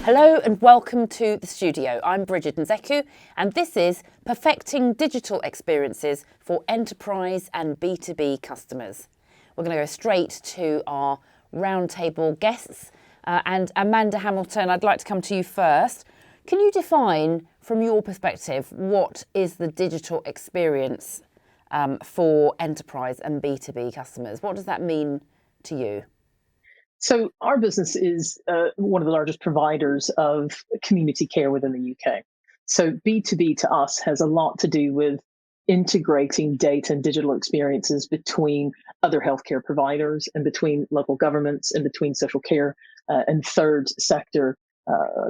Hello and welcome to the studio. I'm Bridget Nzeku and this is Perfecting Digital Experiences for Enterprise and B2B Customers. We're going to go straight to our roundtable guests. And Amanda Hamilton, I'd like to come to you first. Can you define, from your perspective, what is the digital experience for enterprise and B2B customers? What does that mean to you? So our business is one of the largest providers of community care within the UK. So B2B to us has a lot to do with integrating data and digital experiences between other healthcare providers and between local governments and between social care and third sector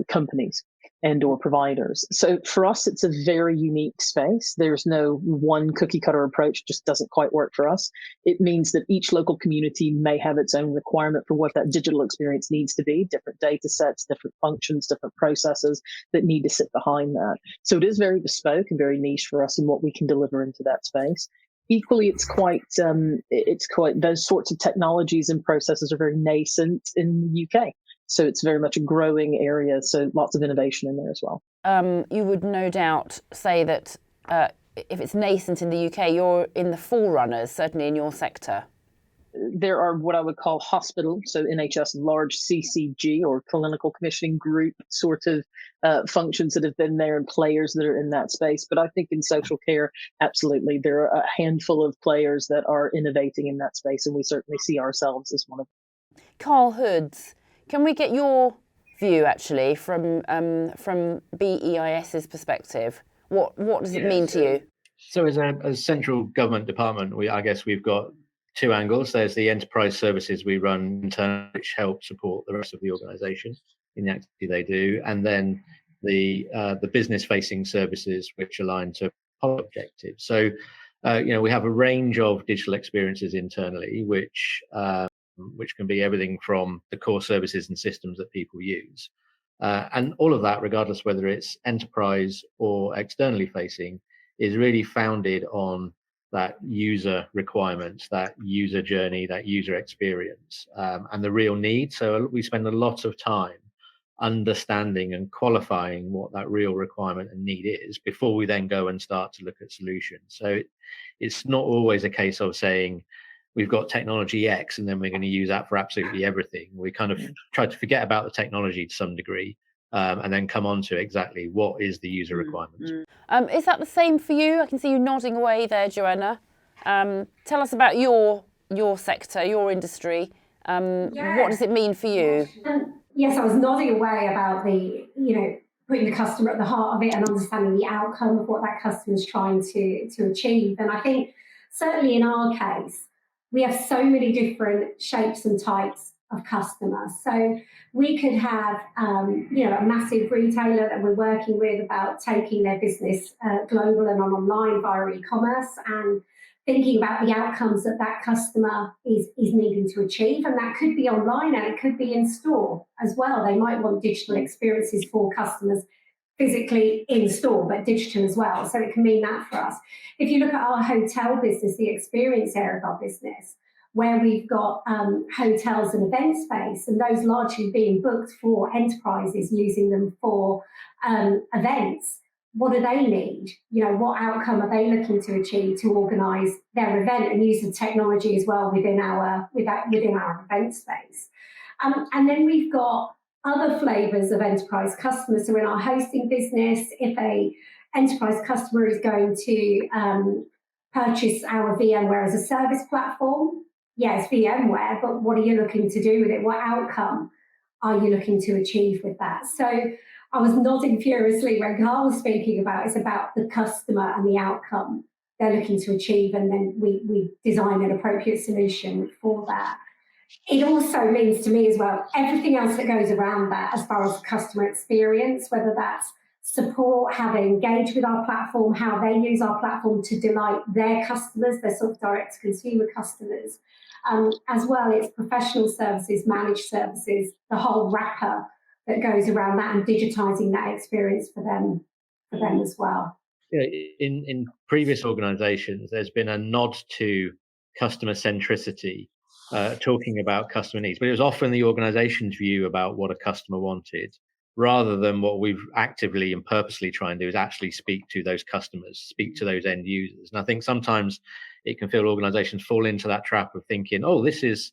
companies and or providers. So for us, it's a very unique space. There's no one cookie cutter approach, just doesn't quite work for us. It means that each local community may have its own requirement for what that digital experience needs to be, different data sets, different functions, different processes that need to sit behind that. So it is very bespoke and very niche for us in what we can deliver into that space. Equally, it's quite those sorts of technologies and processes are very nascent in the UK. So it's very much a growing area. So lots of innovation in there as well. You would no doubt say that if it's nascent in the UK, you're in the forerunners, certainly in your sector. There are what I would call hospital, so NHS large CCG or clinical commissioning group sort of functions that have been there and players that are in that space. But I think in social care, absolutely, there are a handful of players that are innovating in that space, and we certainly see ourselves as one of them. Carl Hoods, can we get your view actually from BEIS's perspective? What does it mean to you? So as a central government department, I guess we've got two angles. There's the enterprise services we run internally, which help support the rest of the organisation in the activity they do, and then the business-facing services which align to policy objectives. So, we have a range of digital experiences internally, which can be everything from the core services and systems that people use. And all of that, regardless whether it's enterprise or externally facing, is really founded on that user requirements, that user journey, that user experience, and the real need. So we spend a lot of time understanding and qualifying what that real requirement and need is before we then go and start to look at solutions. So it's not always a case of saying, we've got technology X and then we're going to use that for absolutely everything. We kind of try to forget about the technology to some degree and then come on to exactly what is the user requirement. Is that the same for you? I can see you nodding away there, Joanna. Tell us about your sector, your industry. What does it mean for you? Yes, I was nodding away about putting the customer at the heart of it and understanding the outcome of what that customer is trying to achieve. And I think certainly in our case, we have so many different shapes and types of customers. So we could have, a massive retailer that we're working with about taking their business global and online via e-commerce and thinking about the outcomes that customer is needing to achieve. And that could be online and it could be in store as well. They might want digital experiences for customers physically in store, but digital as well. So it can mean that for us. If you look at our hotel business, the experience area of our business, where we've got hotels and event space, and those largely being booked for enterprises using them for events, what do they need? What outcome are they looking to achieve to organise their event and use the technology as well within our event space? And then we've got other flavours of enterprise customers. So in our hosting business, if a enterprise customer is going to purchase our VMware as a service platform, yes, VMware, but what are you looking to do with it? What outcome are you looking to achieve with that? So I was nodding furiously when Carl was speaking about it's about the customer and the outcome they're looking to achieve, and then we design an appropriate solution for that. It also means to me as well, everything else that goes around that as far as customer experience, whether that's support, how they engage with our platform, how they use our platform to delight their customers, their sort of direct consumer customers. As well, it's professional services, managed services, the whole wrapper that goes around that and digitising that experience for them as well. In previous organisations, there's been a nod to customer centricity, talking about customer needs, but it was often the organisation's view about what a customer wanted rather than what we've actively and purposely try and do is actually speak to those customers, speak to those end users. And I think sometimes it can feel organizations fall into that trap of thinking, oh, this is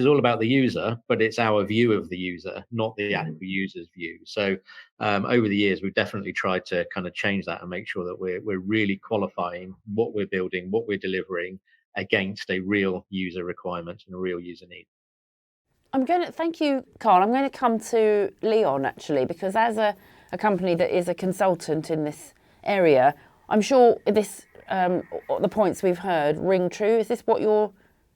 all about the user, but it's our view of the user, not the actual user's view. So over the years, we've definitely tried to kind of change that and make sure that we're really qualifying what we're building, what we're delivering against a real user requirement and a real user need. Thank you, Carl. I'm going to come to Leon actually, because as a company that is a consultant in this area, I'm sure the points we've heard ring true. Is this what you're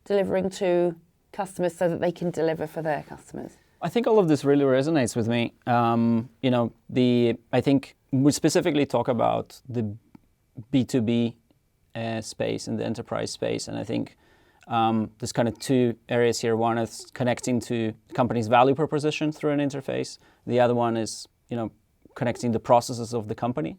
delivering to customers so that they can deliver for their customers? I think all of this really resonates with me. I think we specifically talk about the B2B space and the enterprise space, and I think there's kind of two areas here. One is connecting to the company's value proposition through an interface. The other one is, connecting the processes of the company.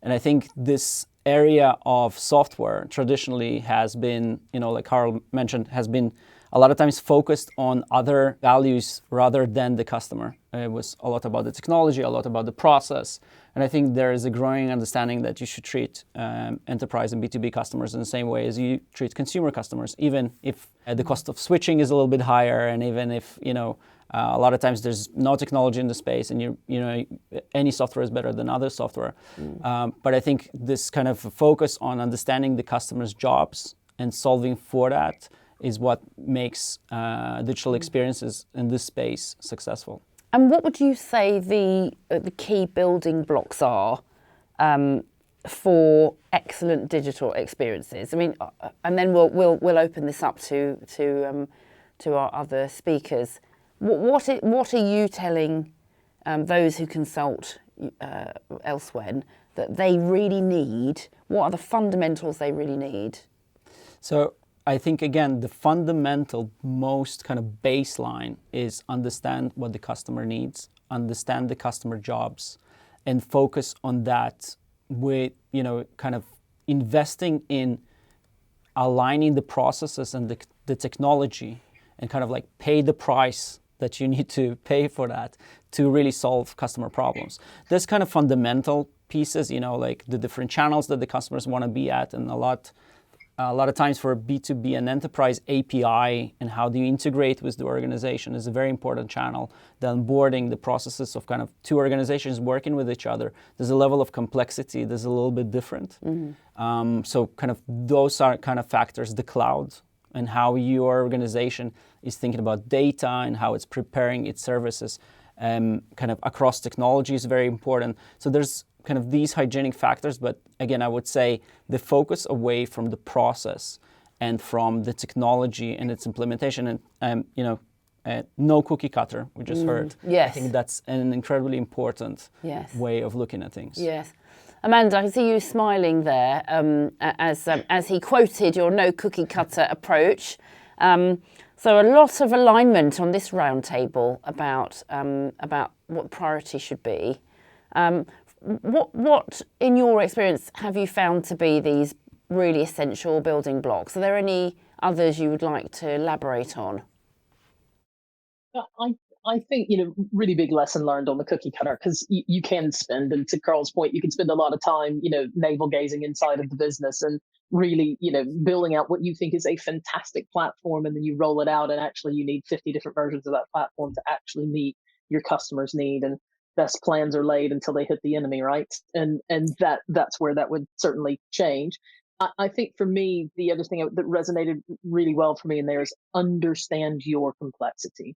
And I think this area of software traditionally has been, like Carl mentioned, has been a lot of times focused on other values rather than the customer. It was a lot about the technology, a lot about the process. And I think there is a growing understanding that you should treat enterprise and B2B customers in the same way as you treat consumer customers, even if the cost of switching is a little bit higher, and even if, a lot of times there's no technology in the space, and any software is better than other software. But I think this kind of focus on understanding the customer's jobs and solving for that is what makes digital experiences in this space successful. And what would you say the key building blocks are for excellent digital experiences? I mean, and then we'll open this up to our other speakers. What are you telling those who consult Elsewhen that they really need? What are the fundamentals they really need? So I think, again, the fundamental, most kind of baseline is understand what the customer needs, understand the customer jobs, and focus on that with, kind of investing in aligning the processes and the technology, and kind of like pay the price that you need to pay for that to really solve customer problems. There's kind of fundamental pieces, like the different channels that the customers want to be at, and a lot of times for B2B and enterprise, API and how do you integrate with the organization is a very important channel. The onboarding, the processes of kind of two organizations working with each other, there's a level of complexity that's a little bit different. So kind of those are kind of factors. The cloud and how your organization is thinking about data and how it's preparing its services kind of across technology is very important. So there's kind of these hygienic factors, but again, I would say the focus away from the process and from the technology and its implementation, and no cookie cutter, we just heard. Yes. I think that's an incredibly important way of looking at things. Yes. Amanda, I can see you smiling there as he quoted your no cookie cutter approach. So a lot of alignment on this roundtable about what priority should be. What, in your experience, have you found to be these really essential building blocks? Are there any others you would like to elaborate on? I think, really big lesson learned on the cookie cutter, because you can spend, and to Carl's point, you can spend a lot of time, navel gazing inside of the business and really, building out what you think is a fantastic platform, and then you roll it out, and actually you need 50 different versions of that platform to actually meet your customer's need. And best plans are laid until they hit the enemy, right? And that's where that would certainly change. I think for me, the other thing that resonated really well for me in there is understand your complexity.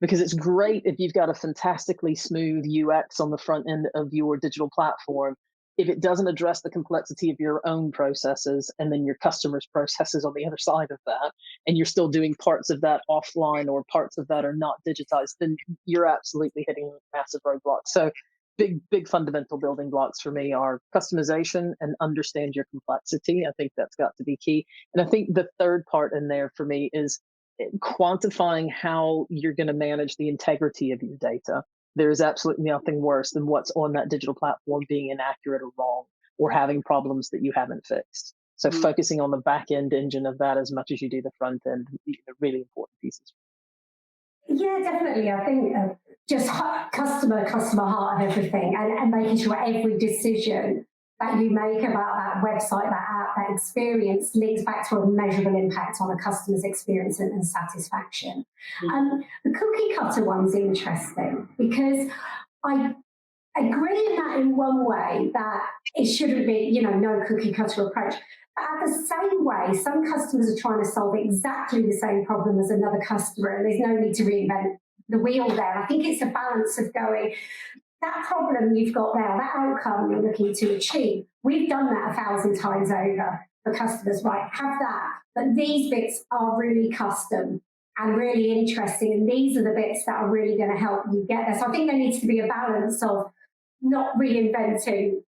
Because it's great if you've got a fantastically smooth UX on the front end of your digital platform. If it doesn't address the complexity of your own processes and then your customers' processes on the other side of that, and you're still doing parts of that offline or parts of that are not digitized, then you're absolutely hitting massive roadblocks. So big fundamental building blocks for me are customization and understand your complexity. I think that's got to be key. And I think the third part in there for me is quantifying how you're going to manage the integrity of your data. There is absolutely nothing worse than what's on that digital platform being inaccurate or wrong, or having problems that you haven't fixed. So focusing on the back end engine of that as much as you do the front end, really important pieces. Yeah, definitely. I think just customer heart of everything, and making sure every decision that you make about that website, that app, that experience links back to a measurable impact on a customer's experience and satisfaction. The cookie cutter one's interesting because I agree in that in one way that it shouldn't be, no cookie cutter approach. But at the same way, some customers are trying to solve exactly the same problem as another customer, and there's no need to reinvent the wheel there. I think it's a balance of going, that problem you've got there, that outcome you're looking to achieve, we've done that 1,000 times over for customers, right? Have that. But these bits are really custom and really interesting, and these are the bits that are really going to help you get there. So I think there needs to be a balance of not reinventing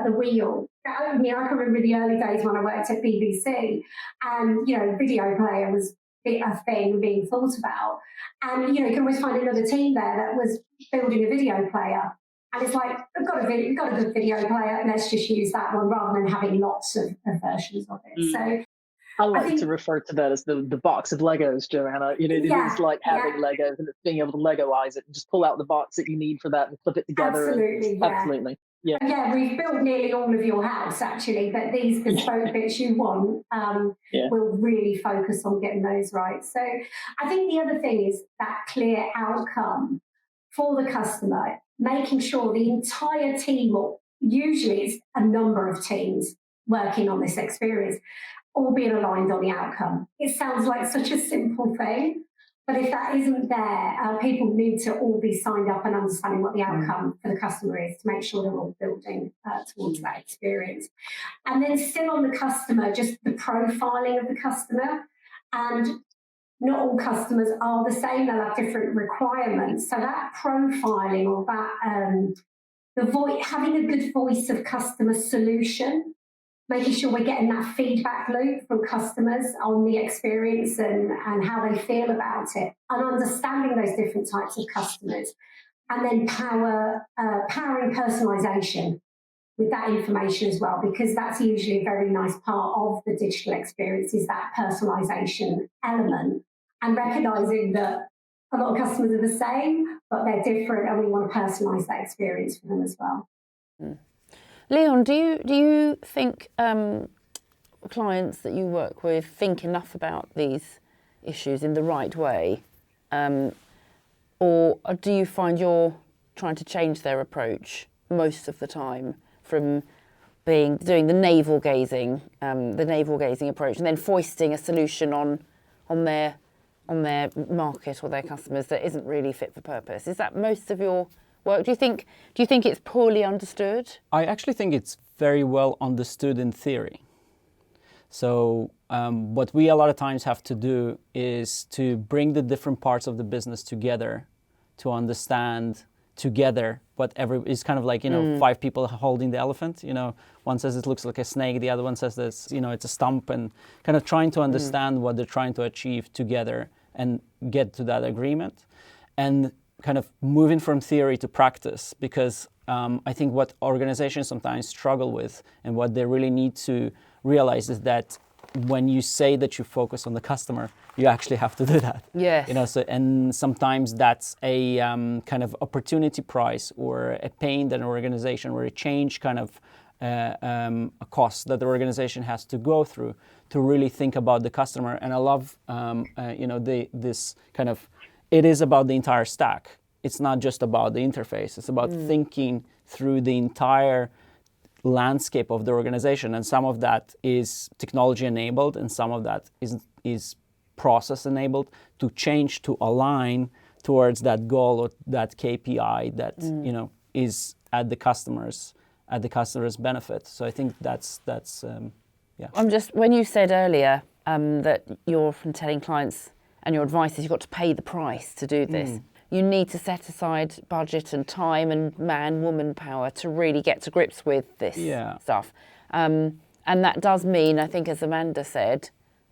the wheel. I can remember the early days when I worked at BBC, and video player was a thing being thought about, and you can always find another team there that was building a video player, and it's like, we've got a good video player, let's just use that one rather than having lots of versions of it. So I like to refer to that as the box of Legos, Joanna. It is like having Legos, and it's being able to Legoize it and just pull out the box that you need for that and clip it together. Absolutely. Yeah, we've built nearly all of your house actually, but these bespoke bits you want, we'll really focus on getting those right. So I think the other thing is that clear outcome for the customer, making sure the entire team, or usually it's a number of teams working on this experience, all being aligned on the outcome. It sounds like such a simple thing, but if that isn't there, people need to all be signed up and understanding what the outcome for the customer is to make sure they're all building towards that experience. And then still on the customer, just the profiling of the customer. And not all customers are the same, they'll have different requirements. So that profiling, or that having a good voice of customer solution, making sure we're getting that feedback loop from customers on the experience and how they feel about it, and understanding those different types of customers, and then powering personalisation with that information as well, because that's usually a very nice part of the digital experience, is that personalisation element, and recognising that a lot of customers are the same, but they're different, and we want to personalise that experience for them as well. Leon, do you think clients that you work with think enough about these issues in the right way, or do you find you're trying to change their approach most of the time from doing the navel gazing approach, and then foisting a solution on their market or their customers that isn't really fit for purpose? Is that most of your work? Do you think it's poorly understood? I actually think it's very well understood in theory. So what we a lot of times have to do is to bring the different parts of the business together to understand together whatever is kind of like, five people holding the elephant. One says it looks like a snake, the other one says this, it's a stump, and kind of trying to understand what they're trying to achieve together and get to that agreement. And kind of moving from theory to practice, because I think what organizations sometimes struggle with, and what they really need to realize, is that when you say that you focus on the customer, you actually have to do that. Yes. And sometimes that's a kind of opportunity price, or a pain that an organization, or a change kind of a cost that the organization has to go through to really think about the customer. And I love this kind of, it is about the entire stack. It's not just about the interface. It's about thinking through the entire landscape of the organization. And some of that is technology enabled, and some of that is process enabled, to change, to align towards that goal or that KPI that is at the customer's benefit. So I think that's I'm just, when you said earlier that you're often telling clients, and your advice is you've got to pay the price to do this. You need to set aside budget and time and woman power to really get to grips with this stuff. And that does mean, I think, as Amanda said,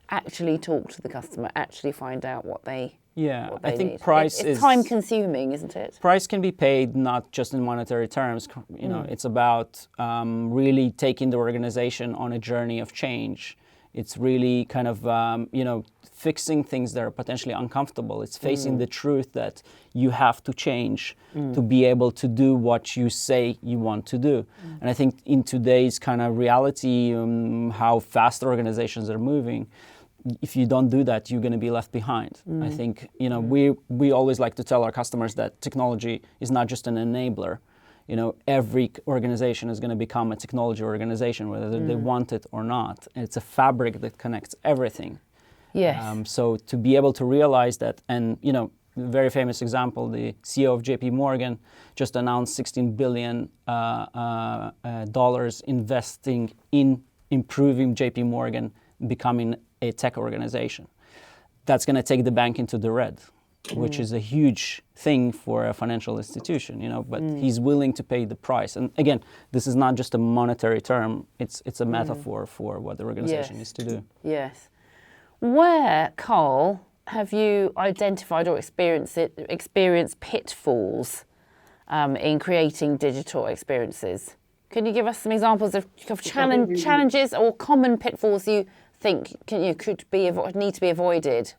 actually talk to the customer, actually find out what they I think need. Price it's time consuming, isn't it? Price can be paid not just in monetary terms. It's about really taking the organization on a journey of change It's really kind of, fixing things that are potentially uncomfortable. It's facing the truth that you have to change to be able to do what you say you want to do. And I think in today's kind of reality, how fast organizations are moving, if you don't do that, you're going to be left behind. I think, we always like to tell our customers that technology is not just an enabler. Every organization is going to become a technology organization, whether they want it or not. And it's a fabric that connects everything. Yes. So to be able to realize that, and very famous example, the CEO of JP Morgan just announced $16 billion dollars investing in improving JP Morgan becoming a tech organization. That's going to take the bank into the red, which is a huge thing for a financial institution, but he's willing to pay the price. And again, this is not just a monetary term, it's a metaphor for what the organization is to do. Yes. Where, Carl, have you identified or experienced pitfalls in creating digital experiences? Can you give us some examples of challenges or common pitfalls you think need to be avoided?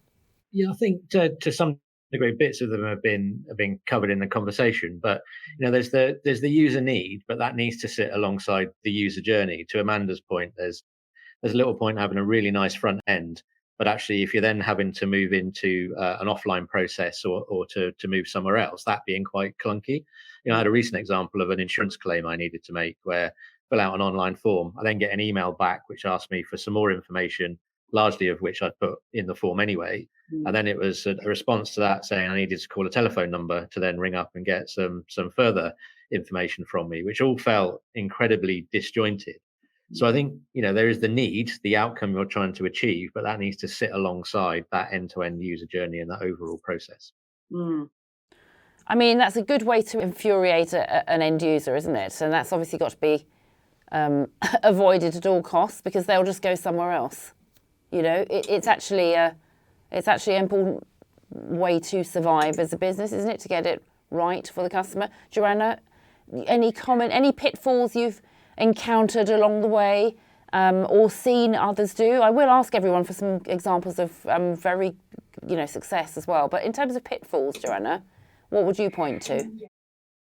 Yeah, I think to some degree, bits of them have been covered in the conversation. But there's the user need, but that needs to sit alongside the user journey. To Amanda's point, there's little point having a really nice front end, but actually, if you're then having to move into an offline process or to move somewhere else, that being quite clunky. I had a recent example of an insurance claim I needed to make where fill out an online form. I then get an email back which asked me for some more information, largely of which I put in the form anyway. And then it was a response to that saying I needed to call a telephone number to then ring up and get some further information from me, which all felt incredibly disjointed. So I think, there is the need, the outcome you're trying to achieve, but that needs to sit alongside that end-to-end user journey and that overall process. I mean, that's a good way to infuriate an end user, isn't it? And that's obviously got to be avoided at all costs because they'll just go somewhere else. It's actually an important way to survive as a business, isn't it? To get it right for the customer. Joanna, any pitfalls you've encountered along the way or seen others do? I will ask everyone for some examples of very, success as well. But in terms of pitfalls, Joanna, what would you point to?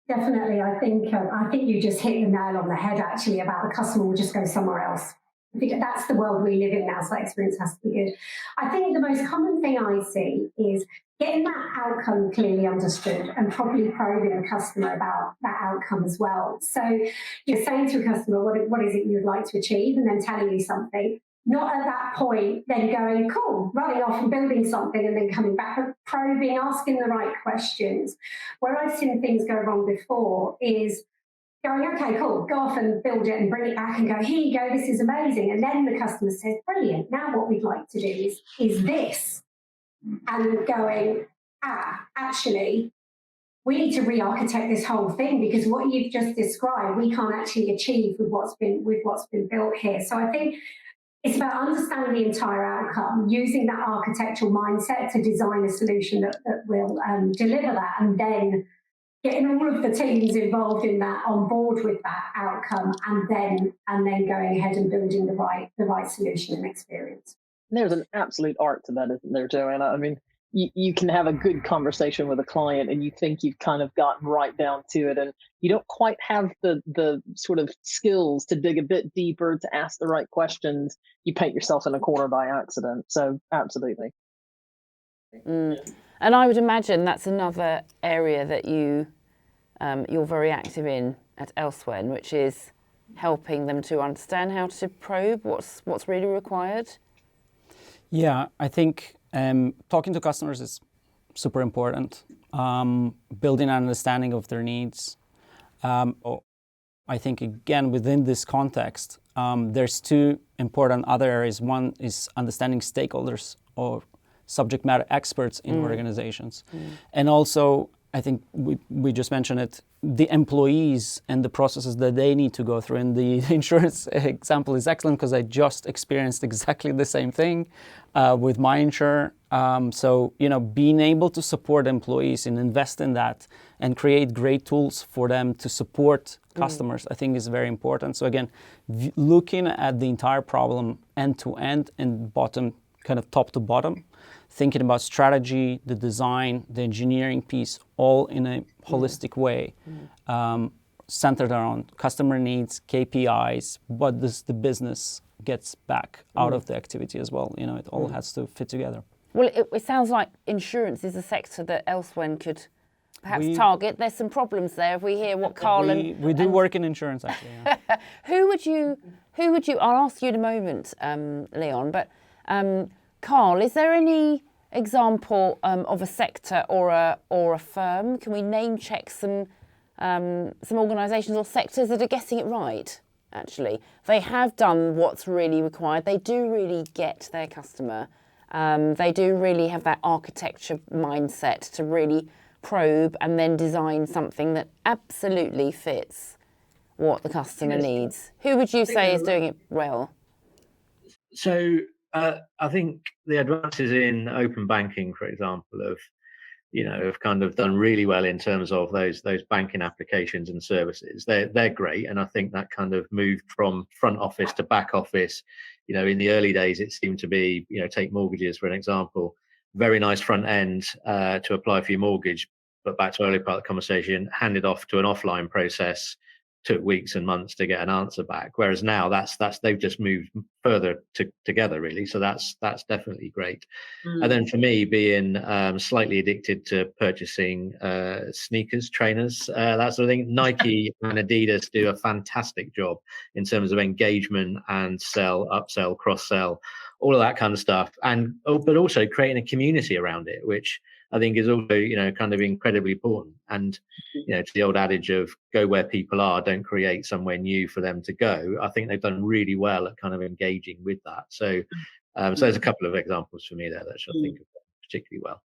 Definitely, I think you just hit the nail on the head. Actually, about the customer will just go somewhere else. I think that's the world we live in now, so that experience has to be good. I think the most common thing I see is getting that outcome clearly understood and properly probing a customer about that outcome as well. So you're saying to a customer, what is it you'd like to achieve, and then telling you something. Not at that point then going, cool, running off and building something and then coming back, but probing, asking the right questions. Where I've seen things go wrong before is going, okay, cool, go off and build it and bring it back and go, here you go, this is amazing. And then the customer says, brilliant, now what we'd like to do is this. And going, actually, we need to re-architect this whole thing because what you've just described, we can't actually achieve with what's been built here. So I think it's about understanding the entire outcome, using that architectural mindset to design a solution that will deliver that, and then getting all of the teams involved in that on board with that outcome, and then going ahead and building the right solution and experience. There's an absolute art to that, isn't there, Joanna? I mean, you can have a good conversation with a client and you think you've kind of gotten right down to it, and you don't quite have the sort of skills to dig a bit deeper, to ask the right questions. You paint yourself in a corner by accident. So absolutely. And I would imagine that's another area that you're very active in at Elsewhen, which is helping them to understand how to probe what's really required. Yeah, I think talking to customers is super important. Building an understanding of their needs. I think, again, within this context, there's two important other areas. One is understanding stakeholders or subject matter experts in organizations. And also, I think we just mentioned it, the employees and the processes that they need to go through. And the insurance example is excellent because I just experienced exactly the same thing with my insurer. So, being able to support employees and invest in that and create great tools for them to support customers, I think is very important. So again, looking at the entire problem end to end and bottom, kind of top to bottom, thinking about strategy, the design, the engineering piece, all in a holistic way, centered around customer needs, KPIs, what does the business gets back out of the activity as well. You know, it all has to fit together. Well, it sounds like insurance is a sector that Elsewhen could perhaps target. There's some problems there. If we hear what Carl we do work in insurance, actually. Yeah. Who would you? I'll ask you in a moment, Leon. But Carl, is there any example of a sector or a firm? Can we name check some organisations or sectors that are getting it right? Actually, they have done what's really required. They do really get their customer. They do really have that architecture mindset to really probe and then design something that absolutely fits what the customer needs. Who would you say is doing it well? So I think the advances in open banking, for example, have kind of done really well in terms of those banking applications and services. They're great, and I think that kind of moved from front office to back office. In the early days, it seemed to be, take mortgages for an example, very nice front end to apply for your mortgage, but back to earlier part of the conversation, handed off to an offline process, took weeks and months to get an answer back. Whereas now that's they've just moved further together, really. So that's definitely great. And then for me, being slightly addicted to purchasing sneakers, trainers, that sort of thing, Nike and Adidas do a fantastic job in terms of engagement and sell, upsell, cross-sell, all of that kind of stuff. But also creating a community around it, which I think is also, kind of incredibly important. And, to the old adage of go where people are, don't create somewhere new for them to go. I think they've done really well at kind of engaging with that. So there's a couple of examples for me there that I think of particularly well.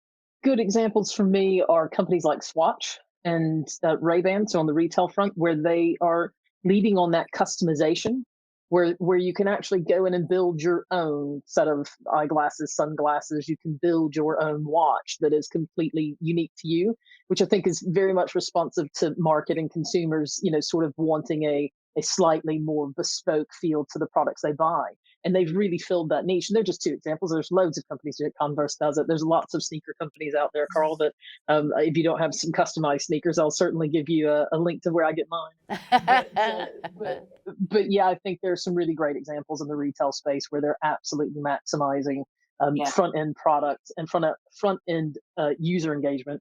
Good examples for me are companies like Swatch and Ray-Ban, so on the retail front, where they are leading on that customization, where you can actually go in and build your own set of eyeglasses, sunglasses. You can build your own watch that is completely unique to you, which I think is very much responsive to market and consumers, sort of wanting a slightly more bespoke feel to the products they buy. And they've really filled that niche. And they're just two examples. There's loads of companies do it. Converse does it. There's lots of sneaker companies out there, Carl, that if you don't have some customized sneakers, I'll certainly give you a link to where I get mine. But yeah, I think there's some really great examples in the retail space where they're absolutely maximizing front-end product and front-end user engagement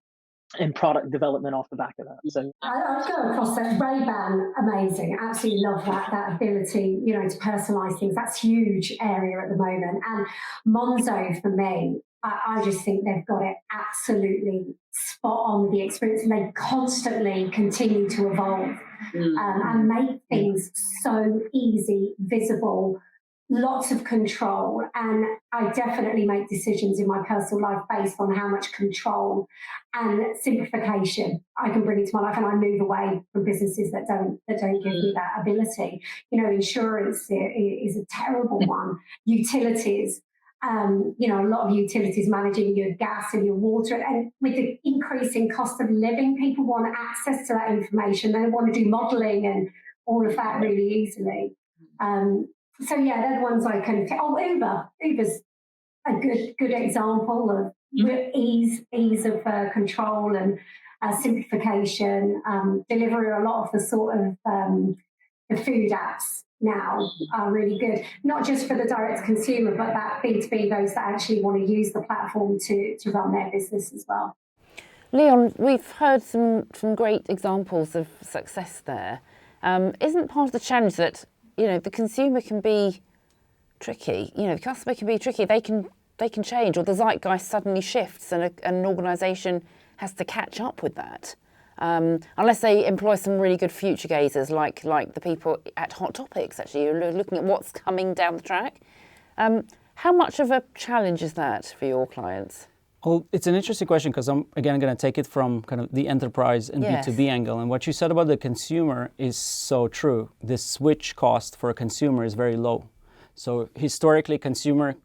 and product development off the back of that. So I'll go across that. Ray-Ban, amazing. Absolutely love that ability, to personalize things. That's a huge area at the moment. And Monzo, for me, I just think they've got it absolutely spot on with the experience, and they constantly continue to evolve and make things so easy, visible, lots of control. And I definitely make decisions in my personal life based on how much control and simplification I can bring into my life, and I move away from businesses that don't give me that ability. Insurance is a terrible one. Utilities, a lot of utilities managing your gas and your water, and with the increasing cost of living, people want access to that information. They want to do modelling and all of that really easily. So yeah, they're the ones I can. Uber. Uber's a good example of ease of control and simplification. Delivery, a lot of the sort of the food apps now are really good, not just for the direct consumer, but that B2B, those that actually want to use the platform to run their business as well. Leon, we've heard some great examples of success there. Isn't part of the challenge that the consumer can be tricky? The customer can be tricky. They can change, or the zeitgeist suddenly shifts, and an organisation has to catch up with that. Unless they employ some really good future gazers, like the people at HotTopics, actually, who are looking at what's coming down the track. How much of a challenge is that for your clients? Well, it's an interesting question, because I'm, again, going to take it from kind of the enterprise and B2B angle. And what you said about the consumer is so true. The switch cost for a consumer is very low. So historically, consumer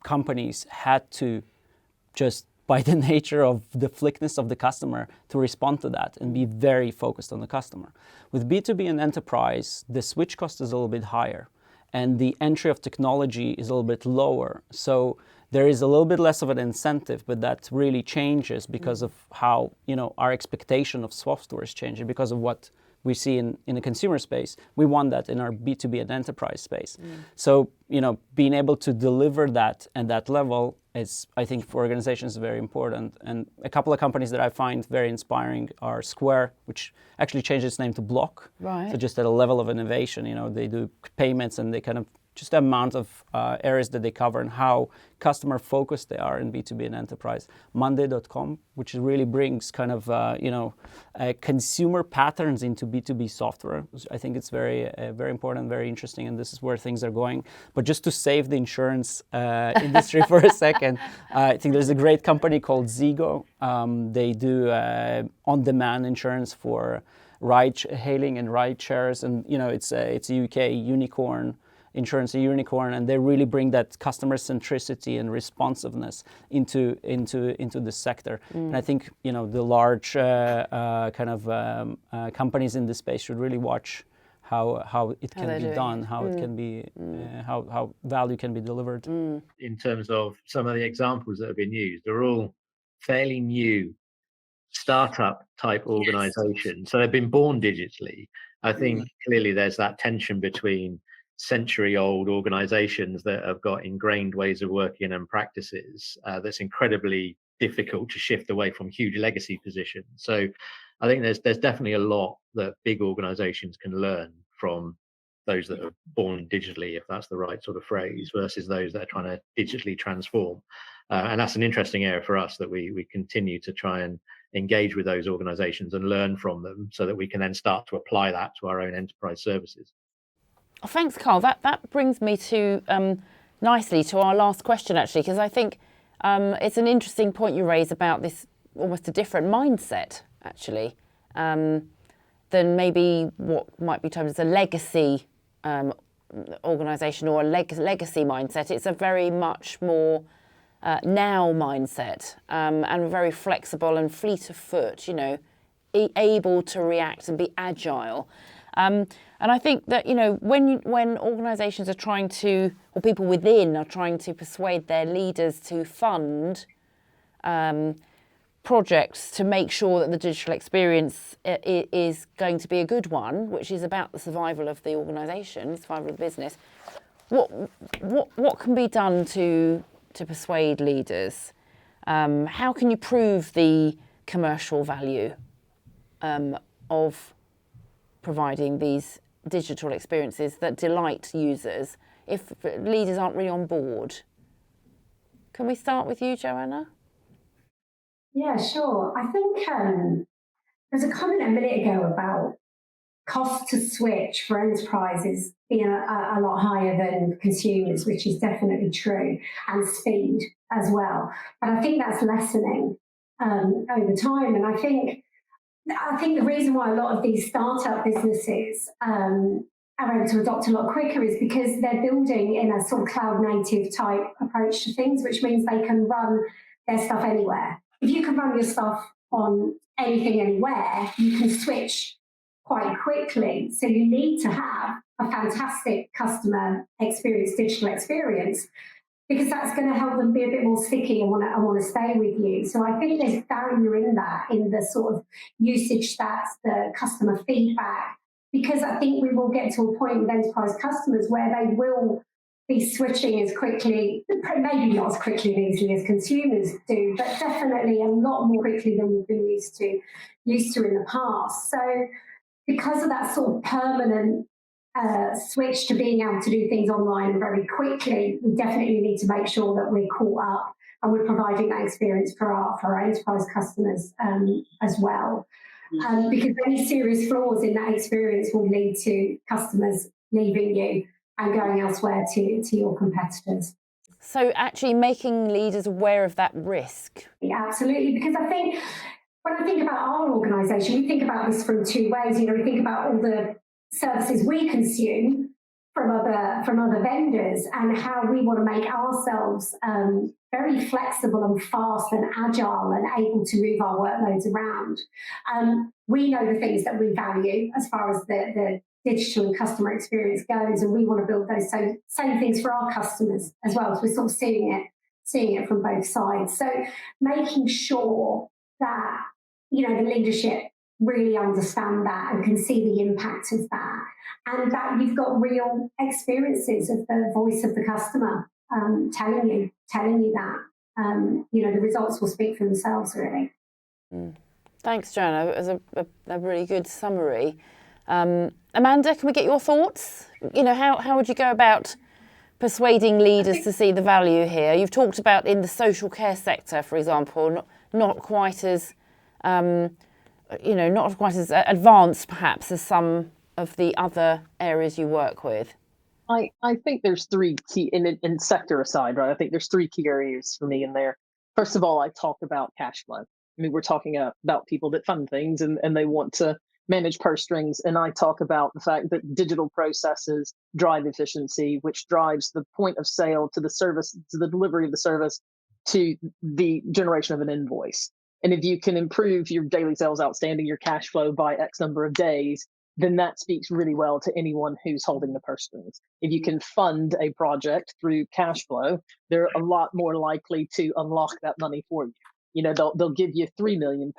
companies had to just by the nature of the flickness of the customer to respond to that and be very focused on the customer. With B2B and enterprise, the switch cost is a little bit higher and the entry of technology is a little bit lower. So there is a little bit less of an incentive, but that really changes because of how, our expectation of software is changing because of what we see in the consumer space. We want that in our B2B and enterprise space. So, being able to deliver that and that level is, I think, for organizations very important. And a couple of companies that I find very inspiring are Square, which actually changed its name to Block. Right. So just at a level of innovation, they do payments and they kind of just the amount of areas that they cover and how customer focused they are in B2B and enterprise. Monday.com, which really brings kind of, consumer patterns into B2B software. I think it's very, very important, very interesting, and this is where things are going. But just to save the insurance industry for a second, I think there's a great company called Zego. They do on-demand insurance for ride-hailing and ride shares, and it's a UK unicorn. Insurance a unicorn, and they really bring that customer centricity and responsiveness into the sector. And I think the large companies in this space should really watch how it can be done, how it can be, how value can be delivered. In terms of some of the examples that have been used, they're all fairly new startup type organizations. So they've been born digitally. I think clearly there's that tension between century-old organizations that have got ingrained ways of working and practices that's incredibly difficult to shift away from huge legacy positions. So I think there's definitely a lot that big organizations can learn from those that are born digitally, if that's the right sort of phrase, versus those that are trying to digitally transform. And that's an interesting area for us, that we continue to try and engage with those organizations and learn from them so that we can then start to apply that to our own enterprise services. Oh, thanks, Carl. That brings me to nicely to our last question, actually, because I think it's an interesting point you raise about this almost a different mindset, actually, than maybe what might be termed as a legacy organisation or a legacy mindset. It's a very much more now mindset and very flexible and fleet of foot, able to react and be agile. And I think that, when organisations are trying to, or people within are trying to persuade their leaders to fund projects to make sure that the digital experience is going to be a good one, which is about the survival of the organisation, survival of the business, what can be done to persuade leaders? How can you prove the commercial value of providing these digital experiences that delight users if leaders aren't really on board? Can we start with you, Joanna? Yeah, sure. I think there was a comment a minute ago about cost to switch for enterprises being a lot higher than consumers, which is definitely true, and speed as well. But I think that's lessening over time. And I think the reason why a lot of these startup businesses are able to adopt a lot quicker is because they're building in a sort of cloud native type approach to things, which means they can run their stuff anywhere. If you can run your stuff on anything, anywhere, you can switch quite quickly. So you need to have a fantastic customer experience, digital experience, because that's going to help them be a bit more sticky and want to stay with you. So I think there's value in that, in the sort of usage stats, the customer feedback, because I think we will get to a point with enterprise customers where they will be switching as quickly, maybe not as quickly and easily as consumers do, but definitely a lot more quickly than we've been used to in the past. So because of that sort of permanent switch to being able to do things online and very quickly, we definitely need to make sure that we're caught up and we're providing that experience for our enterprise customers as well. Because any serious flaws in that experience will lead to customers leaving you and going elsewhere to your competitors. So actually making leaders aware of that risk. Yeah, absolutely, because I think when I think about our organisation, we think about this from two ways. We think about all the services we consume from other vendors, and how we want to make ourselves very flexible and fast and agile and able to move our workloads around. We know the things that we value as far as the digital and customer experience goes, and we want to build those same things for our customers as well. So we're sort of seeing it from both sides. So making sure that the leadership really understand that and can see the impact of that, and that you've got real experiences of the voice of the customer telling you that the results will speak for themselves, really. Thanks, Joanna. It was a really good summary. Amanda, can we get your thoughts? How would you go about persuading leaders to see the value here? You've talked about in the social care sector, for example, not quite as advanced perhaps as some of the other areas you work with. I think there's three key, in sector aside, right? I think there's three key areas for me in there. First of all, I talk about cash flow. I mean, we're talking about people that fund things and they want to manage purse strings. And I talk about the fact that digital processes drive efficiency, which drives the point of sale to the service, to the delivery of the service, to the generation of an invoice. And if you can improve your daily sales outstanding, your cash flow by X number of days, then that speaks really well to anyone who's holding the purse strings. If you can fund a project through cash flow, they're a lot more likely to unlock that money for you. They'll give you £3 million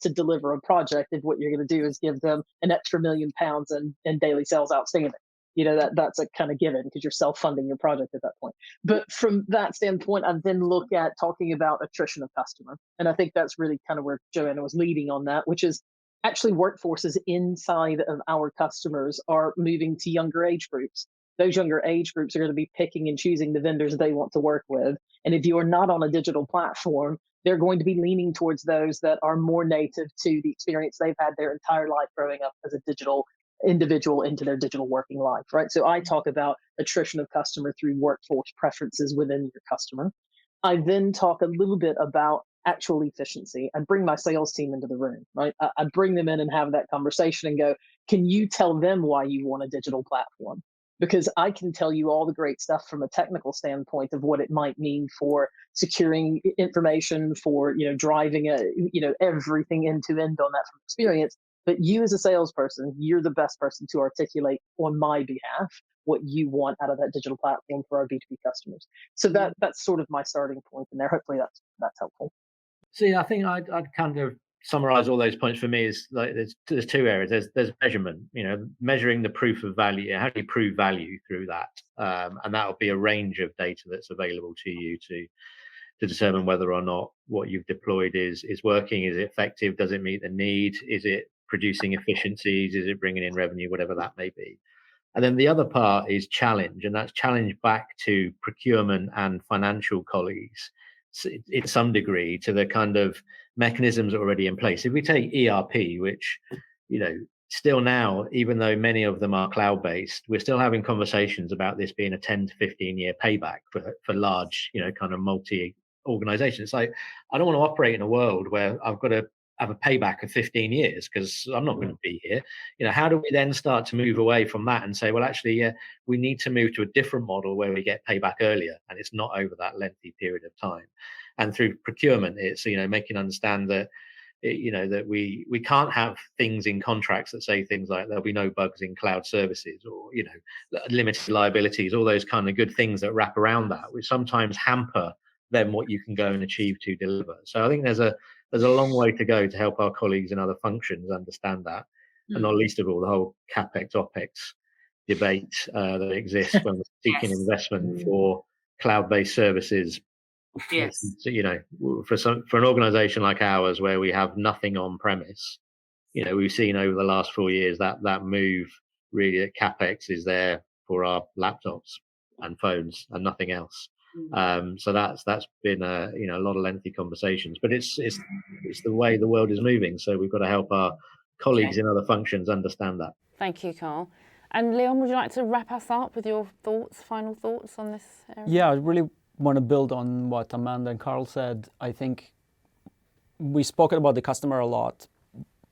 to deliver a project if what you're going to do is give them an extra £1 million in daily sales outstanding. That's a kind of given because you're self-funding your project at that point. But from that standpoint, I then look at talking about attrition of customer. And I think that's really kind of where Joanna was leading on that, which is actually workforces inside of our customers are moving to younger age groups. Those younger age groups are going to be picking and choosing the vendors they want to work with. And if you are not on a digital platform, they're going to be leaning towards those that are more native to the experience they've had their entire life growing up as a digital individual into their digital working life, right? So I talk about attrition of customer through workforce preferences within your customer. I then talk a little bit about actual efficiency. I bring my sales team into the room, right? I bring them in and have that conversation and go, can you tell them why you want a digital platform? Because I can tell you all the great stuff from a technical standpoint of what it might mean for securing information, for driving everything end to end on that from experience. But you as a salesperson, you're the best person to articulate on my behalf what you want out of that digital platform for our B2B customers. So that's sort of my starting point in there. Hopefully that's helpful. See, I think I'd kind of summarize all those points. For me is like there's two areas. There's measurement, measuring the proof of value. How do you prove value through that? And that'll be a range of data that's available to you to determine whether or not what you've deployed is working. Is it effective? Does it meet the need? Is it producing efficiencies? Is it bringing in revenue? Whatever that may be. And then the other part is challenge, and that's challenge back to procurement and financial colleagues in some degree to the kind of mechanisms already in place. If we take ERP, which, still now, even though many of them are cloud-based, we're still having conversations about this being a 10 to 15-year payback for large, kind of multi-organizations. It's like, I don't want to operate in a world where I've got to have a payback of 15 years because I'm not going to be here. How do we then start to move away from that and say, well, actually, we need to move to a different model where we get payback earlier and it's not over that lengthy period of time. And through procurement, it's, making understand that, that we can't have things in contracts that say things like there'll be no bugs in cloud services or, limited liabilities, all those kind of good things that wrap around that, which sometimes hamper then what you can go and achieve to deliver. So I think there's a long way to go to help our colleagues in other functions understand that, and not least of all the whole CapEx OpEx debate that exists when we're seeking investment for cloud-based services. Yes. For an organisation like ours where we have nothing on premise, we've seen over the last 4 years that move really that CapEx is there for our laptops and phones and nothing else. So that's been a lot of lengthy conversations, but it's the way the world is moving. So we've got to help our colleagues in other functions understand that. Thank you, Carl. And Leon, would you like to wrap us up with your final thoughts on this area? Yeah, I really want to build on what Amanda and Carl said. I think we've spoken about the customer a lot.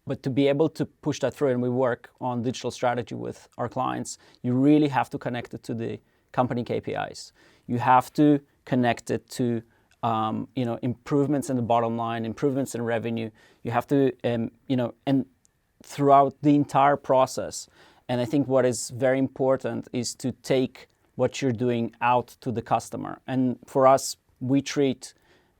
But to be able to push that through, and we work on digital strategy with our clients, you really have to connect it to the company KPIs. You have to connect it to improvements in the bottom line, improvements in revenue. You have to, and throughout the entire process. And I think what is very important is to take what you're doing out to the customer. And for us, we treat,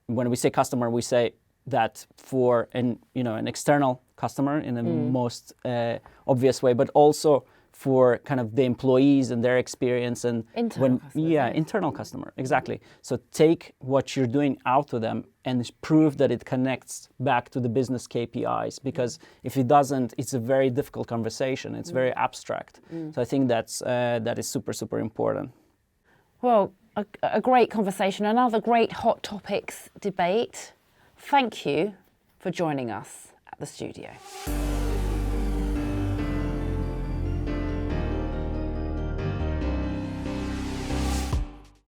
when we say customer, we say that for an external customer in the most obvious way, but also for kind of the employees and their experience and internal customer, exactly. So take what you're doing out to them and prove that it connects back to the business KPIs, because if it doesn't, it's a very difficult conversation. It's very abstract. So I think that is super, super important. Well, a great conversation, another great hot topics debate. Thank you for joining us at the studio.